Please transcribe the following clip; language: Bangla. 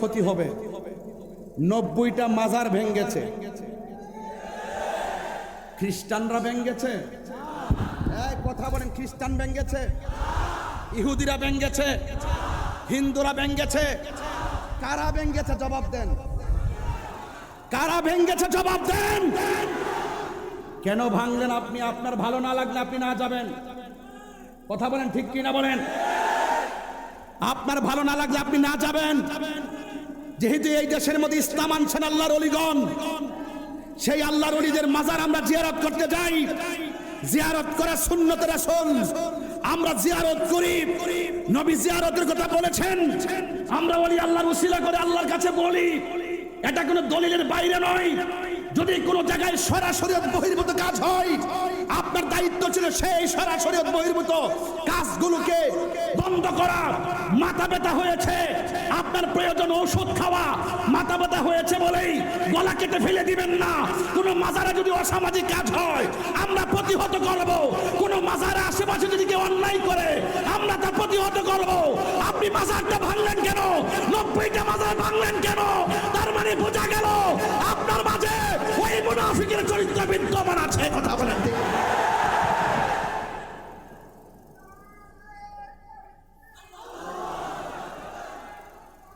ক্ষতি হবে। 90টা মাজার ভেঙ্গেছে। খ্রিস্টানরা ভেঙ্গেছে? কথা বলেন, খ্রিস্টান ভেঙ্গেছে, ইহুদিরা ভেঙ্গেছে, হিন্দুরা ভেঙ্গেছে, কারা ভেঙ্গেছে জবাব দেন? কারা ভেঙ্গেছে জবাব দেন? কেন ভাঙলেন আপনি? আপনার ভালো না লাগলে আপনি না যাবেন। কথা বলেন, ঠিক কি না বলেন? আপনার ভালো না লাগলে আপনি না যাবেন। যেহেতু এই দেশের মধ্যে ইসলাম আনছেন আল্লাহর ওলিগণ, সেই আল্লাহর ওলিদের মাজার আমরা জিয়ারত করতে যাই। জিয়ারত করা সুন্নতে রাসূল, আমরা জিয়ারত করি। নবী জিয়ারতের কথা বলেছেন, আমরা ওলি আল্লাহর উসিলা করে আল্লাহর কাছে বলি। এটা কোনো দলিলের বাইরে নয়। যদি কোনো জায়গায় সরাসরি বহির্ভূত কাজ হয়, আপনার দায়িত্ব ছিল সেই সরাসরি বহির্ভূত কাজগুলোকে বন্ধ করা। মাথা ব্যথা হয়েছে, আপনার প্রয়োজন ওষুধ খাওয়া। মাথা ব্যথা হয়েছে বলেই গলা কেটে ফেলে দিবেন না। কোনো মাজারে যদি অসামাজিক কাজ হয় আমরা প্রতিহত করব। কোনো মাজারে আশেপাশে যদি কেউ অন্যায় করে আমরা তা প্রতিহত করব। আপনি মাজারটা ভাঙলেন কেন? 90টা মাজার ভাঙলেন কেন? তার মানে বোঝা গেল আপনার মাঝে ওই মুনাফিকের চরিত্র বিদ্যমান আছে। কথা বলেন।